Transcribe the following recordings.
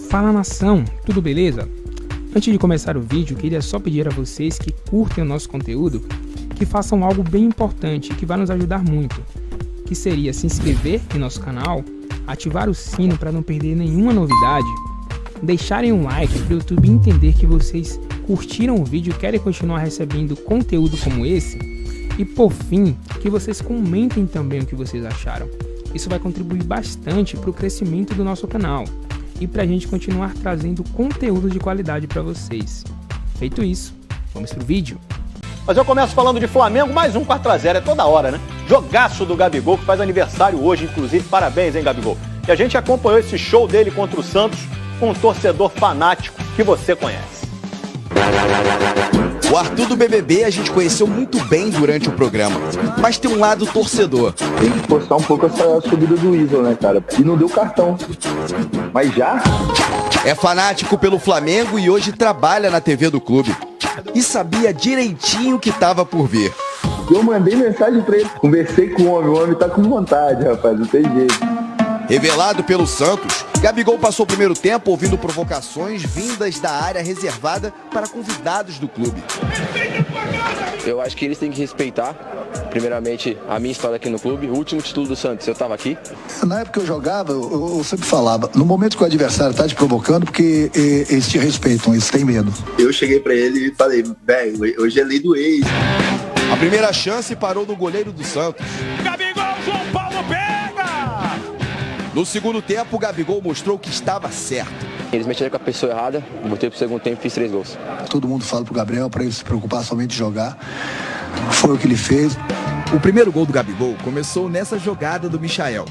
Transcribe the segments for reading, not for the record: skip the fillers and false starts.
Fala nação, tudo beleza? Antes de começar o vídeo, queria só pedir a vocês que curtem o nosso conteúdo, que façam algo bem importante que vai nos ajudar muito, que seria se inscrever em nosso canal, ativar o sino para não perder nenhuma novidade, deixarem um like para o YouTube entender que vocês curtiram o vídeo e querem continuar recebendo conteúdo como esse, e por fim, que vocês comentem também o que vocês acharam. Isso vai contribuir bastante para o crescimento do nosso canal e para a gente continuar trazendo conteúdo de qualidade para vocês. Feito isso, vamos pro vídeo. Mas eu começo falando de Flamengo, mais um 4x0, é toda hora, né? Jogaço do Gabigol, que faz aniversário hoje, inclusive. Parabéns, hein, Gabigol? E a gente acompanhou esse show dele contra o Santos com um torcedor fanático que você conhece. O Arthur do BBB a gente conheceu muito bem durante o programa, mas tem um lado torcedor. Tem que forçar um pouco essa subida do Weasel, né, cara? E não deu cartão. Mas já? É fanático pelo Flamengo e hoje trabalha na TV do clube. E sabia direitinho o que estava por vir. Eu mandei mensagem pra ele. Conversei com o homem tá com vontade, rapaz, não tem jeito. Revelado pelo Santos, Gabigol passou o primeiro tempo ouvindo provocações vindas da área reservada para convidados do clube. Eu acho que eles têm que respeitar, primeiramente, a minha história aqui no clube. O último título do Santos, eu estava aqui. Na época que eu jogava, eu sempre falava, no momento que o adversário está te provocando, porque eles te respeitam, eles têm medo. Eu cheguei pra ele e falei, velho, hoje é lei do ex. A primeira chance parou no goleiro do Santos. Gabigol, João Paulo pega! No segundo tempo, o Gabigol mostrou que estava certo. Eles mexeram com a pessoa errada, voltei pro segundo tempo e fiz 3 gols. Todo mundo fala pro Gabriel para ele se preocupar somente em jogar. Foi o que ele fez. O primeiro gol do Gabigol começou nessa jogada do Michael.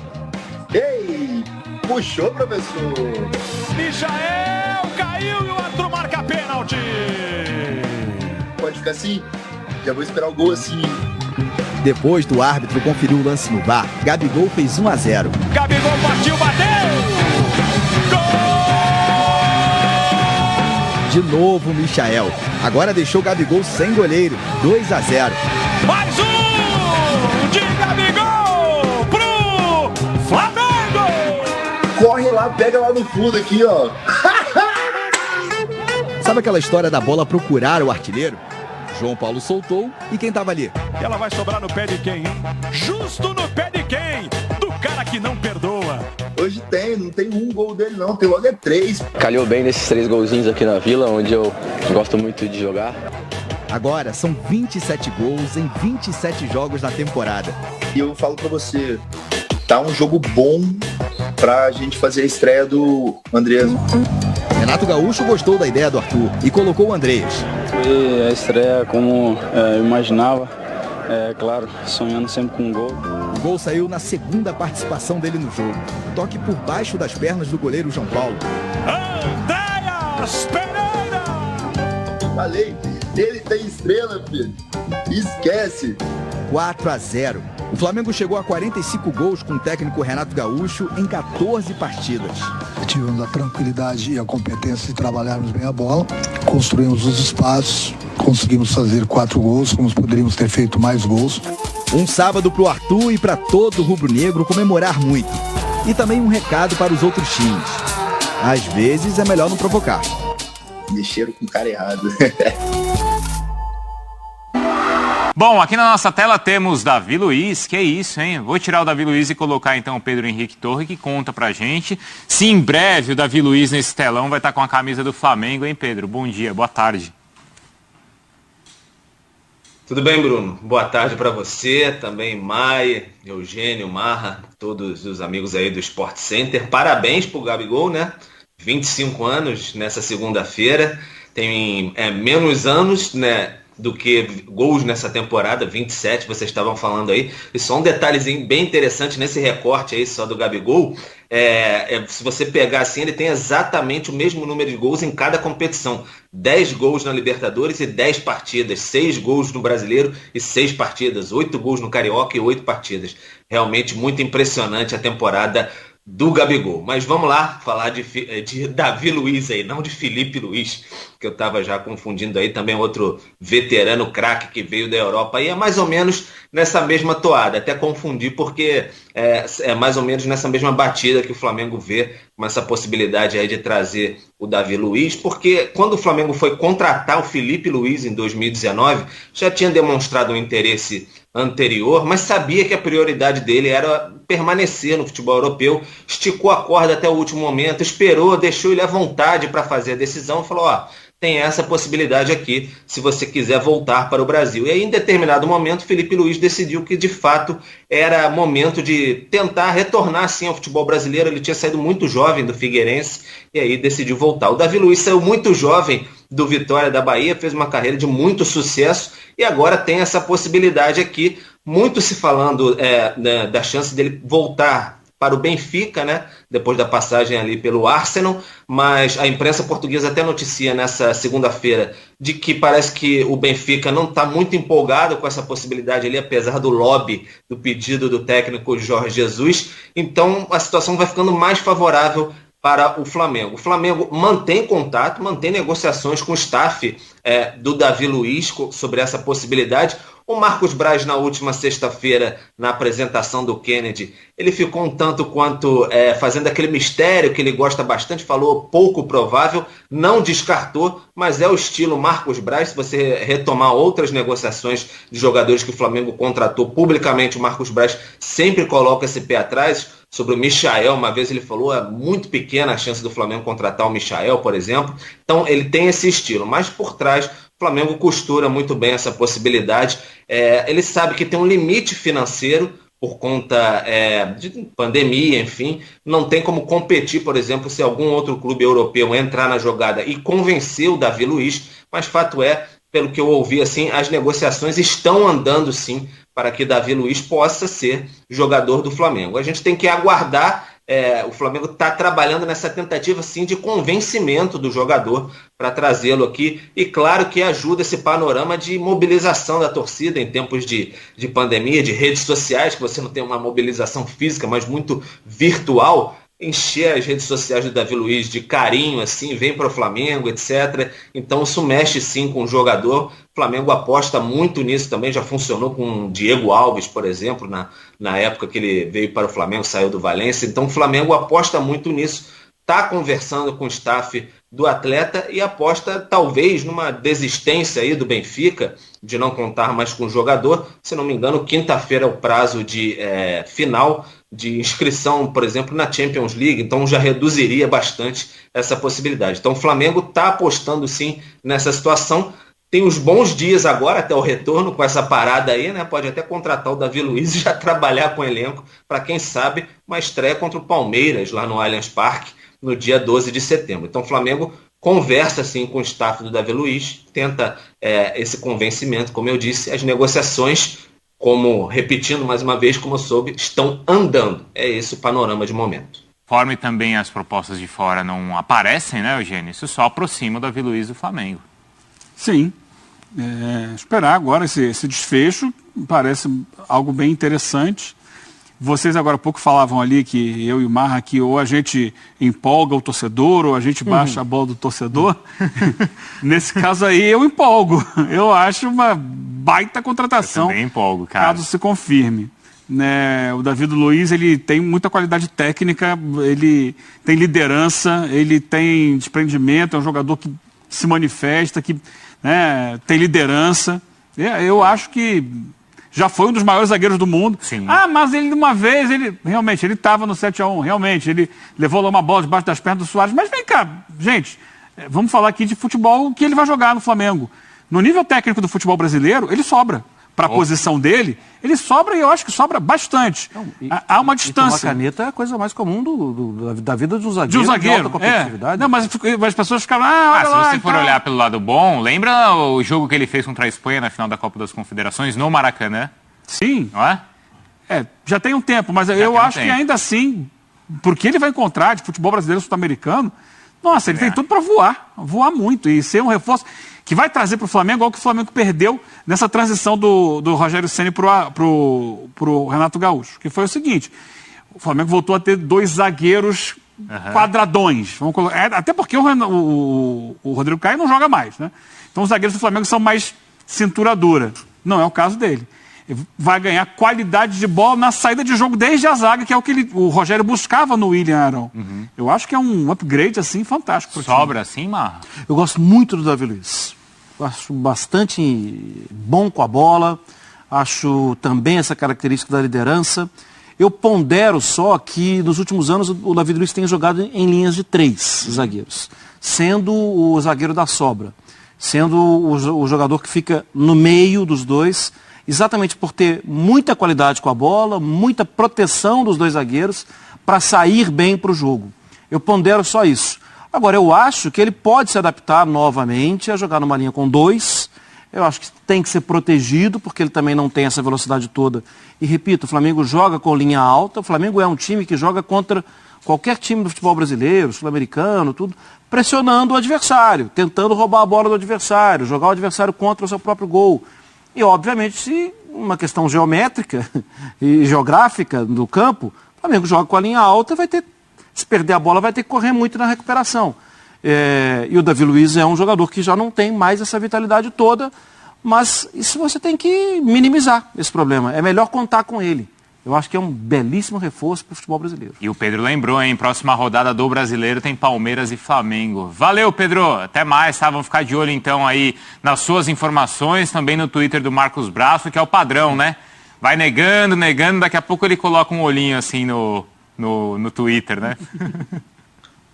Ei, puxou, professor. Michael caiu e o Arthur marca pênalti. Pode ficar assim? Já vou esperar o gol assim. Depois do árbitro conferir o lance no VAR, Gabigol fez 1-0. Gabigol partiu, bateu! Gol! De novo, Michael. Agora deixou Gabigol sem goleiro. 2-0. Mais um de Gabigol pro Flamengo! Corre lá, pega lá no fundo aqui, ó. Sabe aquela história da bola procurar o artilheiro? João Paulo soltou e quem tava ali? E ela vai sobrar no pé de quem, hein? Justo no pé de quem? Do cara que não perdoa. Hoje não tem um gol dele não, tem logo 3. Calhou bem nesses 3 golzinhos aqui na Vila, onde eu gosto muito de jogar. Agora são 27 gols em 27 jogos na temporada. E eu falo pra você, tá um jogo bom pra gente fazer a estreia do Andreas. Renato Gaúcho gostou da ideia do Arthur e colocou o Andreas. Foi a estreia como eu imaginava, claro, sonhando sempre com um gol. O gol saiu na segunda participação dele no jogo. Toque por baixo das pernas do goleiro João Paulo. Andreas Pereira! Falei, ele tem estrela, filho. Esquece. 4-0. O Flamengo chegou a 45 gols com o técnico Renato Gaúcho em 14 partidas. Tivemos a tranquilidade e a competência de trabalharmos bem a bola, construímos os espaços, conseguimos fazer 4 gols, como poderíamos ter feito mais gols. Um sábado pro Arthur e para todo o rubro-negro comemorar muito. E também um recado para os outros times. Às vezes é melhor não provocar. Mexeram com o cara errado. Bom, aqui na nossa tela temos Davi Luiz, que é isso, hein? Vou tirar o Davi Luiz e colocar então o Pedro Henrique Torre, que conta pra gente se em breve o Davi Luiz nesse telão vai estar com a camisa do Flamengo, hein, Pedro? Bom dia, boa tarde. Tudo bem, Bruno? Boa tarde para você, também Maia, Eugênio, Marra, todos os amigos aí do Sport Center. Parabéns pro Gabigol, né? 25 anos nessa segunda-feira, tem menos anos, né, do que gols nessa temporada, 27, vocês estavam falando aí. E só um detalhezinho bem interessante nesse recorte aí só do Gabigol, se você pegar assim, ele tem exatamente o mesmo número de gols em cada competição. 10 gols na Libertadores e 10 partidas, 6 gols no Brasileiro e 6 partidas, 8 gols no Carioca e 8 partidas. Realmente muito impressionante a temporada do Gabigol. Mas vamos lá falar de Davi Luiz aí, não de Felipe Luiz, que eu estava já confundindo aí, também outro veterano craque que veio da Europa. E é mais ou menos nessa mesma toada, até confundi porque é mais ou menos nessa mesma batida que o Flamengo vê com essa possibilidade aí de trazer o Davi Luiz, porque quando o Flamengo foi contratar o Felipe Luiz em 2019, já tinha demonstrado um interesse anterior, mas sabia que a prioridade dele era permanecer no futebol europeu, esticou a corda até o último momento, esperou, deixou ele à vontade para fazer a decisão e falou, tem essa possibilidade aqui, se você quiser voltar para o Brasil. E aí, em determinado momento, Felipe Luiz decidiu que, de fato, era momento de tentar retornar, sim, ao futebol brasileiro. Ele tinha saído muito jovem do Figueirense e aí decidiu voltar. O Davi Luiz saiu muito jovem do Vitória da Bahia, fez uma carreira de muito sucesso e agora tem essa possibilidade aqui, muito se falando da chance dele voltar para o Benfica, né? Depois da passagem ali pelo Arsenal, mas a imprensa portuguesa até noticia nessa segunda-feira de que parece que o Benfica não está muito empolgado com essa possibilidade ali, apesar do lobby do pedido do técnico Jorge Jesus. Então a situação vai ficando mais favorável para o Flamengo. O Flamengo mantém contato, mantém negociações com o staff do Davi Luiz sobre essa possibilidade. O Marcos Braz, na última sexta-feira, na apresentação do Kennedy, ele ficou um tanto quanto fazendo aquele mistério que ele gosta bastante, falou pouco provável, não descartou, mas é o estilo Marcos Braz. Se você retomar outras negociações de jogadores que o Flamengo contratou publicamente, o Marcos Braz sempre coloca esse pé atrás. Sobre o Michael, uma vez ele falou, é muito pequena a chance do Flamengo contratar o Michael, por exemplo. Então ele tem esse estilo, mas por trás o Flamengo costura muito bem essa possibilidade. Ele sabe que tem um limite financeiro por conta de pandemia, enfim. Não tem como competir, por exemplo, se algum outro clube europeu entrar na jogada e convencer o Davi Luiz, mas fato é, pelo que eu ouvi, assim, as negociações estão andando sim para que Davi Luiz possa ser jogador do Flamengo. A gente tem que aguardar, o Flamengo está trabalhando nessa tentativa sim de convencimento do jogador para trazê-lo aqui, e claro que ajuda esse panorama de mobilização da torcida em tempos de pandemia, de redes sociais, que você não tem uma mobilização física, mas muito virtual. Encher as redes sociais do Davi Luiz de carinho, assim, vem para o Flamengo, etc. Então isso mexe sim com o jogador. O Flamengo aposta muito nisso também, já funcionou com o Diego Alves, por exemplo, na época que ele veio para o Flamengo, saiu do Valência. Então o Flamengo aposta muito nisso, está conversando com o staff do atleta e aposta talvez numa desistência aí do Benfica de não contar mais com o jogador. Se não me engano, quinta-feira é o prazo de final de inscrição, por exemplo, na Champions League, então já reduziria bastante essa possibilidade. Então o Flamengo está apostando sim nessa situação. Tem uns bons dias agora até o retorno com essa parada aí, né? Pode até contratar o Davi Luiz e já trabalhar com o elenco para, quem sabe, uma estreia contra o Palmeiras lá no Allianz Parque no dia 12 de setembro. Então o Flamengo conversa assim com o staff do Davi Luiz, tenta esse convencimento, como eu disse. As negociações, repetindo mais uma vez, como eu soube, estão andando. É esse o panorama de momento. Conforme também as propostas de fora não aparecem, né, Eugênio? Isso só aproxima o Davi Luiz do Flamengo. Sim. Esperar agora esse desfecho, parece algo bem interessante. Vocês agora há pouco falavam ali que eu e o Marra, que ou a gente empolga o torcedor ou a gente baixa a bola do torcedor. Nesse caso aí eu empolgo. Eu acho uma baita contratação. Eu também empolgo, cara. Caso se confirme. O Davi Luiz, ele tem muita qualidade técnica, ele tem liderança, ele tem desprendimento, é um jogador que se manifesta, que tem liderança. Eu acho que já foi um dos maiores zagueiros do mundo. Sim. Mas ele, uma vez, realmente, ele estava no 7-1, realmente, ele levou lá uma bola debaixo das pernas do Suárez. Mas vem cá, gente, vamos falar aqui de futebol que ele vai jogar no Flamengo. No nível técnico do futebol brasileiro, ele sobra. Para a posição dele, ele sobra, e eu acho que sobra bastante. Há uma distância. E tomar caneta é a coisa mais comum da vida do zagueiro. De um zagueiro, alta competitividade. Não, mas as pessoas ficam olha se lá, você for olhar pelo lado bom, lembra o jogo que ele fez contra a Espanha na final da Copa das Confederações no Maracanã? Sim. Não é? Já tem um tempo, mas eu acho que ainda assim, porque ele vai encontrar de futebol brasileiro sul-americano, nossa, ele tem tudo para voar muito e ser um reforço que vai trazer para o Flamengo algo que o Flamengo perdeu nessa transição do Rogério Ceni pro Renato Gaúcho, que foi o seguinte: o Flamengo voltou a ter 2 zagueiros quadradões. Vamos colocar, até porque o Rodrigo Caio não joga mais, né? Então os zagueiros do Flamengo são mais cintura dura. Não é o caso dele. Ele vai ganhar qualidade de bola na saída de jogo desde a zaga, que é o que o Rogério buscava no William Arão. Eu acho que é um upgrade assim fantástico pro Sobra assim, Marra? Eu gosto muito do Davi Luiz. Eu acho bastante bom com a bola. Acho também essa característica da liderança. Eu pondero só que nos últimos anos o Davi Luiz tem jogado em linhas de 3 zagueiros, sendo o zagueiro da sobra, sendo o jogador que fica no meio dos dois, exatamente por ter muita qualidade com a bola, muita proteção dos 2 zagueiros para sair bem para o jogo. Eu pondero só isso. Agora, eu acho que ele pode se adaptar novamente a jogar numa linha com 2. Eu acho que tem que ser protegido, porque ele também não tem essa velocidade toda. E repito, o Flamengo joga com linha alta. O Flamengo é um time que joga contra qualquer time do futebol brasileiro, sul-americano, tudo, pressionando o adversário, tentando roubar a bola do adversário, jogar o adversário contra o seu próprio gol. E, obviamente, se uma questão geométrica e geográfica do campo, o Flamengo joga com a linha alta, se perder a bola, vai ter que correr muito na recuperação. E o Davi Luiz é um jogador que já não tem mais essa vitalidade toda, mas isso você tem que minimizar esse problema. É melhor contar com ele. Eu acho que é um belíssimo reforço para o futebol brasileiro. E o Pedro lembrou, hein? Próxima rodada do Brasileiro tem Palmeiras e Flamengo. Valeu, Pedro. Até mais, tá? Vamos ficar de olho, então, aí nas suas informações, também no Twitter do Marcos Braço, que é o padrão, né? Vai negando, daqui a pouco ele coloca um olhinho, assim, no Twitter, né?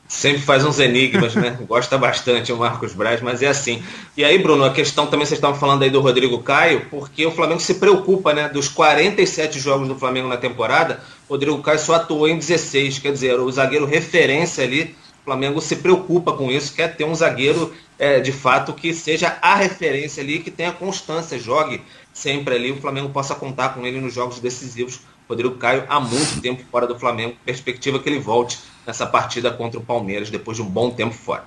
Sempre faz uns enigmas, né? Gosta bastante o Marcos Braz, mas é assim. E aí, Bruno, a questão também, vocês estavam falando aí do Rodrigo Caio, porque o Flamengo se preocupa, né? Dos 47 jogos do Flamengo na temporada, o Rodrigo Caio só atuou em 16, quer dizer, o zagueiro referência ali, o Flamengo se preocupa com isso, quer ter um zagueiro, de fato, que seja a referência ali, que tenha constância, jogue sempre ali, o Flamengo possa contar com ele nos jogos decisivos. Rodrigo Caio há muito tempo fora do Flamengo, perspectiva que ele volte nessa partida contra o Palmeiras depois de um bom tempo fora.